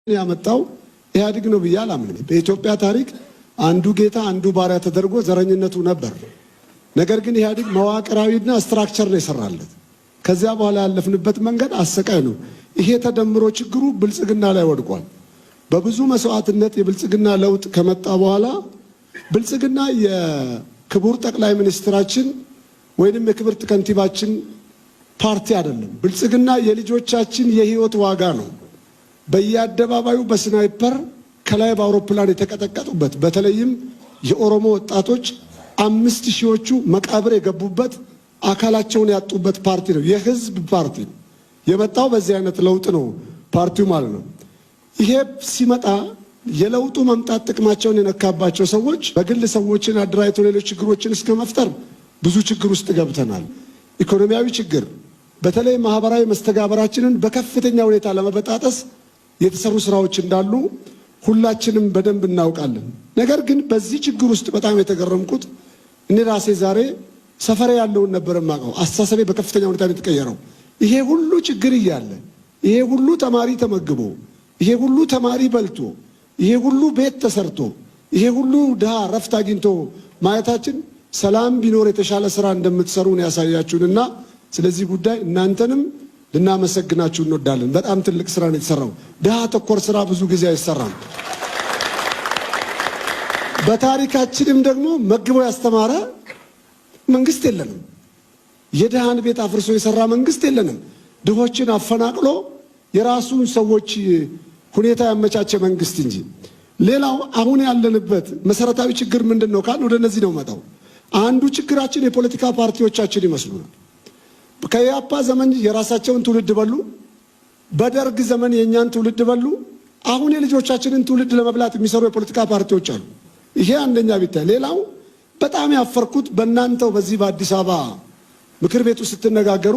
ያመጣው ኢህአዴግ ነው ብዬ አላምንም። በኢትዮጵያ ታሪክ አንዱ ጌታ አንዱ ባሪያ ተደርጎ ዘረኝነቱ ነበር። ነገር ግን ኢህአዴግ መዋቅራዊና ስትራክቸር ነው የሰራለት። ከዚያ በኋላ ያለፍንበት መንገድ አሰቃይ ነው። ይሄ ተደምሮ ችግሩ ብልጽግና ላይ ወድቋል። በብዙ መስዋዕትነት የብልጽግና ለውጥ ከመጣ በኋላ ብልጽግና የክቡር ጠቅላይ ሚኒስትራችን ወይንም የክብርት ከንቲባችን ፓርቲ አይደለም። ብልጽግና የልጆቻችን የህይወት ዋጋ ነው። በየአደባባዩ በስናይፐር ከላይ በአውሮፕላን የተቀጠቀጡበት በተለይም የኦሮሞ ወጣቶች 5000ዎቹ መቃብር የገቡበት አካላቸውን ያጡበት ፓርቲ ነው። የህዝብ ፓርቲ የመጣው በዚህ አይነት ለውጥ ነው ፓርቲው ማለት ነው። ይሄ ሲመጣ የለውጡ መምጣት ጥቅማቸውን የነካባቸው ሰዎች በግል ሰዎችን አደራጅተው ሌሎች ችግሮችን እስከ መፍጠር ብዙ ችግር ውስጥ ገብተናል። ኢኮኖሚያዊ ችግር በተለይ ማህበራዊ መስተጋበራችንን በከፍተኛ ሁኔታ ለመበጣጠስ የተሰሩ ስራዎች እንዳሉ ሁላችንም በደንብ እናውቃለን። ነገር ግን በዚህ ችግር ውስጥ በጣም የተገረምኩት እኔ ራሴ ዛሬ ሰፈሬ ያለውን ነበር የማውቀው። አስተሳሰቤ በከፍተኛ ሁኔታ የተቀየረው ይሄ ሁሉ ችግር እያለ ይሄ ሁሉ ተማሪ ተመግቦ ይሄ ሁሉ ተማሪ በልቶ ይሄ ሁሉ ቤት ተሰርቶ ይሄ ሁሉ ድሃ ረፍት አግኝቶ ማየታችን ሰላም ቢኖር የተሻለ ስራ እንደምትሰሩን ያሳያችሁንና ስለዚህ ጉዳይ እናንተንም ልናመሰግናችሁ እንወዳለን። በጣም ትልቅ ስራ ነው የተሰራው። ድሃ ተኮር ስራ ብዙ ጊዜ አይሰራም። በታሪካችንም ደግሞ መግቦ ያስተማረ መንግስት የለንም። የድሃን ቤት አፍርሶ የሰራ መንግስት የለንም። ድሆችን አፈናቅሎ የራሱን ሰዎች ሁኔታ ያመቻቸ መንግስት እንጂ። ሌላው አሁን ያለንበት መሰረታዊ ችግር ምንድነው ካል ወደ እነዚህ ነው መጣው። አንዱ ችግራችን የፖለቲካ ፓርቲዎቻችን ይመስሉናል። ከያፓ ዘመን የራሳቸውን ትውልድ በሉ፣ በደርግ ዘመን የኛን ትውልድ በሉ። አሁን የልጆቻችንን ትውልድ ለመብላት የሚሰሩ የፖለቲካ ፓርቲዎች አሉ። ይሄ አንደኛ ቢታይ። ሌላው በጣም ያፈርኩት በእናንተው በዚህ በአዲስ አበባ ምክር ቤቱ ስትነጋገሩ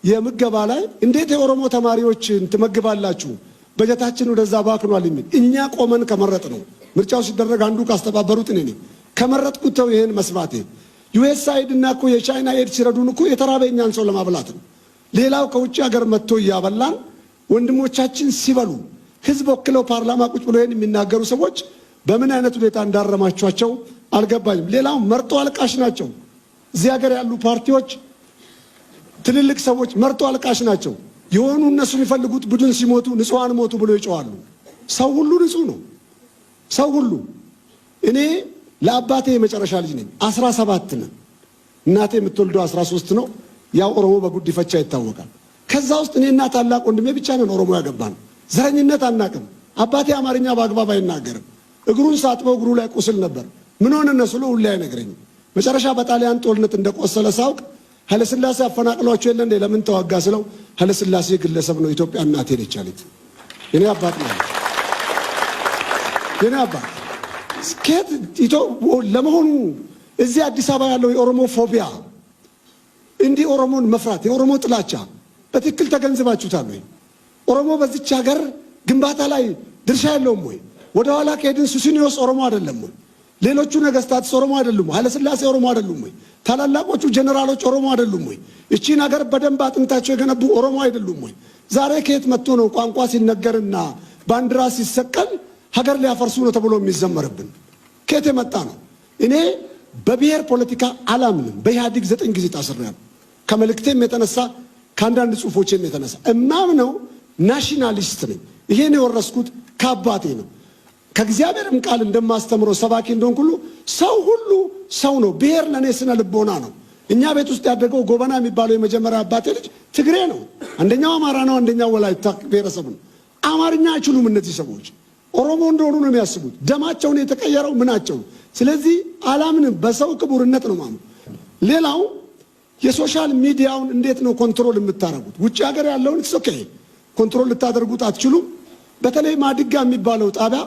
የምገባ ላይ እንዴት የኦሮሞ ተማሪዎችን ትመግባላችሁ በጀታችን ወደዛ ባክኗል የሚል እኛ ቆመን ከመረጥ ነው። ምርጫው ሲደረግ አንዱ ካስተባበሩት እኔ ነኝ። ከመረጥኩት ተው ይሄን መስማቴ ዩኤስአይድ እና እኮ የቻይና ኤድ ሲረዱን እኮ የተራበኛን ሰው ለማብላት ነው። ሌላው ከውጭ ሀገር መጥቶ እያበላን ወንድሞቻችን ሲበሉ ህዝብ ወክለው ፓርላማ ቁጭ ብሎ ይሄን የሚናገሩ ሰዎች በምን አይነት ሁኔታ እንዳረማቸዋቸው አልገባኝም። ሌላው መርጦ አልቃሽ ናቸው። እዚህ ሀገር ያሉ ፓርቲዎች ትልልቅ ሰዎች መርጦ አልቃሽ ናቸው። የሆኑ እነሱ የሚፈልጉት ቡድን ሲሞቱ ንጹሃን ሞቱ ብሎ ይጮዋሉ። ሰው ሁሉ ንጹህ ነው። ሰው ሁሉ እኔ ለአባቴ የመጨረሻ ልጅ ነኝ። 17 ነን። እናቴ የምትወልደው 13 ነው። ያው ኦሮሞ በጉዲፈቻ ይታወቃል። ከዛ ውስጥ እኔና ታላቅ ወንድሜ ብቻ ነን ኦሮሞ ያገባን። ዘረኝነት አናቅም። አባቴ አማርኛ በአግባብ አይናገርም። እግሩን ሳጥበው እግሩ ላይ ቁስል ነበር። ምን ሆነ እነሱ ነው ሁሌ አይነግረኝም። መጨረሻ በጣሊያን ጦርነት እንደቆሰለ ሳውቅ ኃይለሥላሴ አፈናቅሏቸው የለ እንዴ ለምን ተዋጋ ስለው ኃይለሥላሴ ግለሰብ ነው፣ ኢትዮጵያ እናቴ ነች አለኝ። የኔ አባት ነው። የኔ አባት ስኬት ለመሆኑ እዚህ አዲስ አበባ ያለው የኦሮሞ ፎቢያ እንዲህ ኦሮሞን መፍራት የኦሮሞ ጥላቻ በትክክል ተገንዝባችሁታል ወይ? ኦሮሞ በዚች ሀገር ግንባታ ላይ ድርሻ የለውም ወይ? ወደ ኋላ ከሄድን ሱሲኒዮስ ኦሮሞ አይደለም ወይ? ሌሎቹ ነገስታትስ ኦሮሞ አይደሉም? ኃይለሥላሴ ኦሮሞ አይደሉም ወይ? ታላላቆቹ ጀነራሎች ኦሮሞ አይደሉም ወይ? እቺን ሀገር በደንብ አጥንታቸው የገነቡ ኦሮሞ አይደሉም ወይ? ዛሬ ከየት መጥቶ ነው ቋንቋ ሲነገርና ባንዲራ ሲሰቀል ሀገር ሊያፈርሱ ነው ተብሎ የሚዘመርብን? ከየት የመጣ ነው? እኔ በብሔር ፖለቲካ አላምንም። በኢህአዴግ 9 ጊዜ ታስሬያለሁ። ከመልእክቴም የተነሳ ከአንዳንድ ጽሁፎቼም የተነሳ እማምነው ናሽናሊስት ነኝ። ይሄን የወረስኩት ከአባቴ ነው። ከእግዚአብሔርም ቃል እንደማስተምረው ሰባኪ እንደሆንኩ ሁሉ ሰው ሁሉ ሰው ነው። ብሔር ለእኔ ስነ ልቦና ነው። እኛ ቤት ውስጥ ያደገው ጎበና የሚባለው የመጀመሪያ አባቴ ልጅ ትግሬ ነው። አንደኛው አማራ ነው፣ አንደኛው ወላይታ ብሔረሰብ ነው። አማርኛ አይችሉም እነዚህ ሰዎች። ኦሮሞ እንደሆኑ ነው የሚያስቡት። ደማቸውን የተቀየረው ምናቸው። ስለዚህ አላምንም። በሰው ክቡርነት ነው ማምነው። ሌላው የሶሻል ሚዲያውን እንዴት ነው ኮንትሮል የምታደርጉት? ውጭ ሀገር ያለውን ኦኬ ኮንትሮል ልታደርጉት አትችሉም። በተለይ ማድጋ የሚባለው ጣቢያ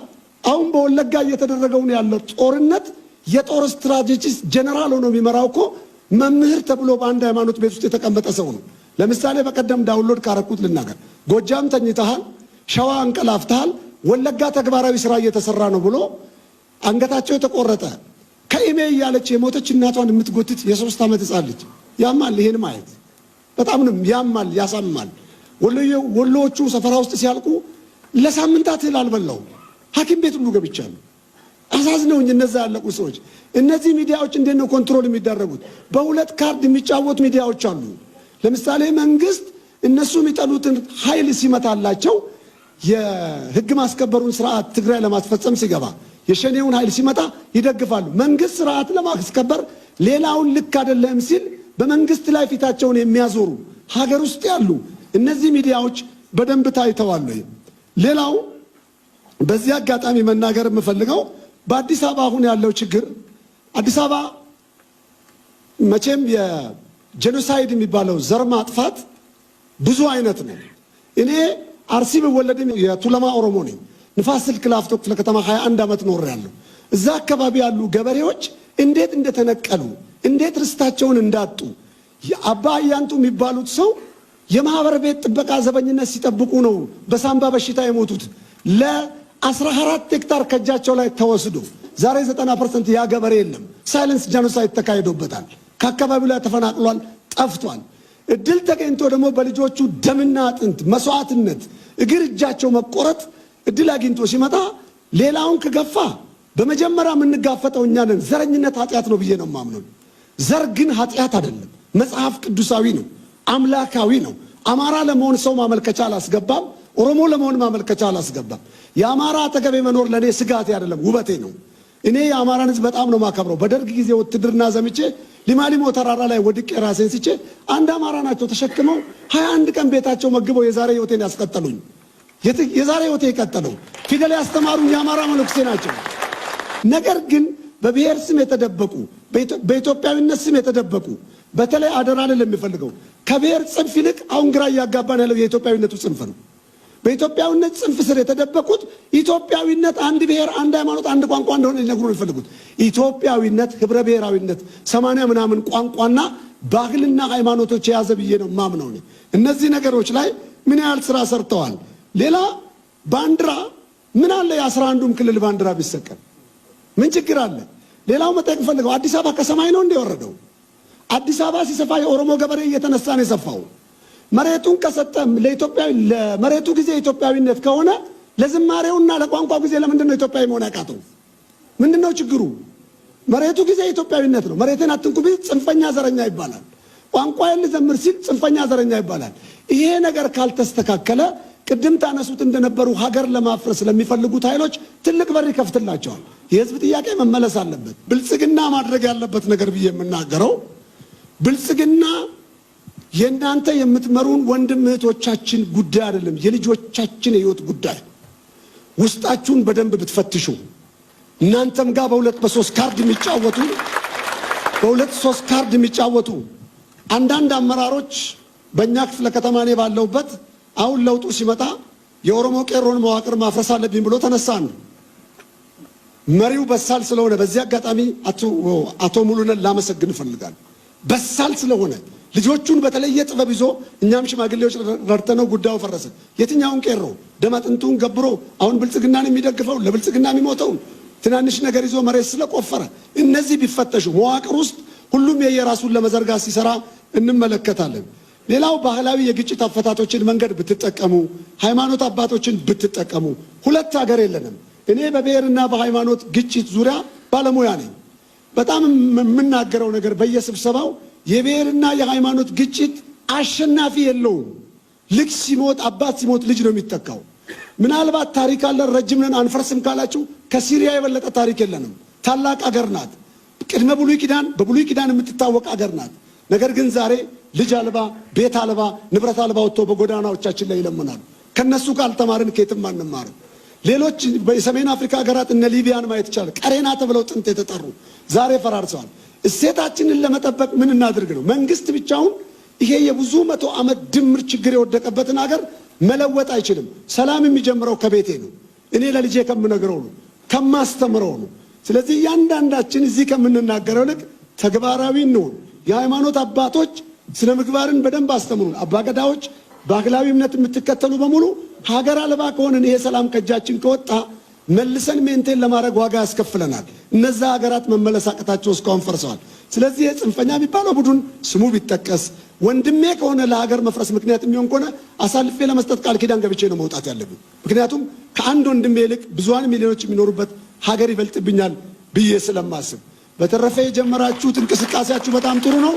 አሁን በወለጋ እየተደረገውን ያለው ጦርነት የጦር ስትራቴጂስት ጀነራል ሆኖ የሚመራው እኮ መምህር ተብሎ በአንድ ሃይማኖት ቤት ውስጥ የተቀመጠ ሰው ነው። ለምሳሌ በቀደም ዳውንሎድ ካረኩት ልናገር። ጎጃም ተኝተሃል፣ ሸዋ እንቀላፍተሃል፣ ወለጋ ተግባራዊ ስራ እየተሰራ ነው ብሎ አንገታቸው የተቆረጠ ከኢሜ እያለች የሞተች እናቷን የምትጎትት የ3 ዓመት ሕፃን ልጅ ያማል። ይሄን ማየት በጣም ነው ያማል፣ ያሳማል። ወሎዎቹ ሰፈራ ውስጥ ሲያልቁ ለሳምንታት እህል አልበላሁም። ሐኪም ቤት ሁሉ ገብቻለሁ። አሳዝነውኝ እነዛ ያለቁ ሰዎች። እነዚህ ሚዲያዎች እንዴት ነው ኮንትሮል የሚደረጉት? በሁለት ካርድ የሚጫወቱ ሚዲያዎች አሉ። ለምሳሌ መንግስት እነሱ የሚጠሉትን ኃይል ሲመታላቸው የህግ ማስከበሩን ስርዓት ትግራይ ለማስፈጸም ሲገባ የሸኔውን ኃይል ሲመታ ይደግፋሉ። መንግስት ስርዓት ለማስከበር ሌላውን ልክ አይደለም ሲል በመንግስት ላይ ፊታቸውን የሚያዞሩ ሀገር ውስጥ ያሉ እነዚህ ሚዲያዎች በደንብ ታይተዋል። ሌላው በዚህ አጋጣሚ መናገር የምፈልገው በአዲስ አበባ አሁን ያለው ችግር አዲስ አበባ መቼም የጄኖሳይድ የሚባለው ዘር ማጥፋት ብዙ አይነት ነው። እኔ አርሲ ብወለድም የቱለማ ኦሮሞ ነኝ። ንፋስ ስልክ ላፍቶ ክፍለ ከተማ 21 ዓመት ኖሬያለሁ። እዛ አካባቢ ያሉ ገበሬዎች እንዴት እንደተነቀሉ እንዴት ርስታቸውን እንዳጡ አባ አያንቱ የሚባሉት ሰው የማህበር ቤት ጥበቃ ዘበኝነት ሲጠብቁ ነው በሳምባ በሽታ የሞቱት። ለ14 ሄክታር ከእጃቸው ላይ ተወስዶ ዛሬ 90% ያ ገበሬ የለም። ሳይለንስ ጄኖሳይድ ተካሂዶበታል። ከአካባቢው ላይ ተፈናቅሏል፣ ጠፍቷል። እድል ተገኝቶ ደግሞ በልጆቹ ደምና አጥንት መስዋዕትነት እግር እጃቸው መቆረጥ እድል አግኝቶ ሲመጣ ሌላውን ከገፋ በመጀመሪያ የምንጋፈጠው እኛ ነን። ዘረኝነት ኃጢአት ነው ብዬ ነው የማምነው። ዘር ግን ኃጢአት አይደለም፣ መጽሐፍ ቅዱሳዊ ነው፣ አምላካዊ ነው። አማራ ለመሆን ሰው ማመልከቻ አላስገባም፣ ኦሮሞ ለመሆን ማመልከቻ አላስገባም። የአማራ አጠገቤ መኖር ለእኔ ስጋቴ አይደለም፣ ውበቴ ነው። እኔ የአማራን ሕዝብ በጣም ነው ማከብረው። በደርግ ጊዜ ውትድርና ዘምቼ ሊማሊሞ ተራራ ላይ ወድቄ ራሴን ስቼ አንድ አማራ ናቸው ተሸክመው 21 ቀን ቤታቸው መግበው የዛሬ ህይወቴን ያስቀጠሉኝ። የዛሬ ህይወቴ የቀጠለው ፊደል ያስተማሩኝ የአማራ መነኩሴ ናቸው። ነገር ግን በብሔር ስም የተደበቁ በኢትዮጵያዊነት ስም የተደበቁ በተለይ አደራ ለሚፈልገው ከብሔር ጽንፍ ይልቅ አሁን ግራ እያጋባን ያለው የኢትዮጵያዊነቱ ጽንፍ ነው። በኢትዮጵያዊነት ጽንፍ ስር የተደበቁት ኢትዮጵያዊነት አንድ ብሔር፣ አንድ ሃይማኖት፣ አንድ ቋንቋ እንደሆነ ሊነግሩ ነው የሚፈልጉት። ኢትዮጵያዊነት ህብረ ብሔራዊነት 80 ምናምን ቋንቋና ባህልና ሃይማኖቶች የያዘ ብዬ ነው ማምነው። እነዚህ ነገሮች ላይ ምን ያህል ስራ ሰርተዋል። ሌላ ባንዲራ ምን አለ? የ11ዱም ክልል ባንዲራ ቢሰቀል ምን ችግር አለ? ሌላው መጠየቅ ፈልገው አዲስ አበባ ከሰማይ ነው እንደወረደው? አዲስ አበባ ሲሰፋ የኦሮሞ ገበሬ እየተነሳ ነው የሰፋው። መሬቱን ከሰጠም ለመሬቱ ጊዜ ኢትዮጵያዊነት ከሆነ ለዝማሬውና ለቋንቋው ጊዜ ለምንድን ነው ኢትዮጵያዊ መሆን ያቃተው? ምንድነው ችግሩ? መሬቱ ጊዜ ኢትዮጵያዊነት ነው። መሬትን አትንኩ ቢል ጽንፈኛ ዘረኛ ይባላል። ቋንቋዬን ልዘምር ሲል ጽንፈኛ ዘረኛ ይባላል። ይሄ ነገር ካልተስተካከለ ቅድም ታነሱት እንደነበሩ ሀገር ለማፍረስ ለሚፈልጉት ኃይሎች ትልቅ በር ይከፍትላቸዋል። የህዝብ ጥያቄ መመለስ አለበት። ብልጽግና ማድረግ ያለበት ነገር ብዬ የምናገረው ብልጽግና የእናንተ የምትመሩን ወንድም እህቶቻችን ጉዳይ አይደለም፣ የልጆቻችን የህይወት ጉዳይ። ውስጣችሁን በደንብ ብትፈትሹ እናንተም ጋር በሁለት በሶስት ካርድ የሚጫወቱ አንዳንድ አመራሮች በእኛ ክፍለ ከተማ እኔ ባለሁበት አሁን ለውጡ ሲመጣ የኦሮሞ ቄሮን መዋቅር ማፍረስ አለብኝ ብሎ ተነሳን። መሪው በሳል ስለሆነ በዚህ አጋጣሚ አቶ ሙሉነን ላመሰግን እፈልጋለሁ። በሳል ስለሆነ ልጆቹን በተለየ ጥበብ ይዞ እኛም ሽማግሌዎች ረድተነው ጉዳዩ ፈረሰ። የትኛውን ቄሮ ደም አጥንቱን ገብሮ አሁን ብልጽግናን የሚደግፈው ለብልጽግና የሚሞተው ትናንሽ ነገር ይዞ መሬት ስለቆፈረ እነዚህ ቢፈተሹ መዋቅር ውስጥ ሁሉም የየራሱን ለመዘርጋት ሲሰራ እንመለከታለን። ሌላው ባህላዊ የግጭት አፈታቶችን መንገድ ብትጠቀሙ፣ ሃይማኖት አባቶችን ብትጠቀሙ። ሁለት ሀገር የለንም። እኔ በብሔርና በሃይማኖት ግጭት ዙሪያ ባለሙያ ነኝ። በጣም የምናገረው ነገር በየስብሰባው የብሔርና የሃይማኖት ግጭት አሸናፊ የለውም። ልጅ ሲሞት አባት ሲሞት ልጅ ነው የሚተካው። ምናልባት ታሪክ አለን ረጅም ነን አንፈርስም ካላችሁ ከሲሪያ የበለጠ ታሪክ የለንም። ታላቅ አገር ናት። ቅድመ ብሉይ ኪዳን በብሉይ ኪዳን የምትታወቅ አገር ናት። ነገር ግን ዛሬ ልጅ አልባ ቤት አልባ ንብረት አልባ ወጥቶ በጎዳናዎቻችን ላይ ይለምናሉ። ከነሱ ካልተማርን ከየትም አንማርም። ሌሎች በሰሜን አፍሪካ ሀገራት እነ ሊቢያን ማየት ይቻላል። ቀሬና ተብለው ጥንት የተጠሩ ዛሬ ፈራርሰዋል። እሴታችንን ለመጠበቅ ምን እናድርግ ነው? መንግስት ብቻውን ይሄ የብዙ መቶ ዓመት ድምር ችግር የወደቀበትን ሀገር መለወጥ አይችልም። ሰላም የሚጀምረው ከቤቴ ነው። እኔ ለልጄ ከምነግረው ነው፣ ከማስተምረው ነው። ስለዚህ እያንዳንዳችን እዚህ ከምንናገረው ልክ ተግባራዊ እንሁን። የሃይማኖት አባቶች ስነ ምግባርን በደንብ አስተምሩን። አባገዳዎች ባህላዊ እምነት የምትከተሉ በሙሉ ሀገር አልባ ከሆነን ይሄ ሰላም ከእጃችን ከወጣ መልሰን ሜንቴን ለማድረግ ዋጋ ያስከፍለናል። እነዛ ሀገራት መመለስ አቅታቸው እስካሁን ፈርሰዋል። ስለዚህ ጽንፈኛ የሚባለው ቡድን ስሙ ቢጠቀስ ወንድሜ ከሆነ ለሀገር መፍረስ ምክንያት የሚሆን ከሆነ አሳልፌ ለመስጠት ቃል ኪዳን ገብቼ ነው መውጣት ያለብኝ። ምክንያቱም ከአንድ ወንድሜ ይልቅ ብዙሃን ሚሊዮኖች የሚኖሩበት ሀገር ይበልጥብኛል ብዬ ስለማስብ። በተረፈ የጀመራችሁት እንቅስቃሴያችሁ በጣም ጥሩ ነው።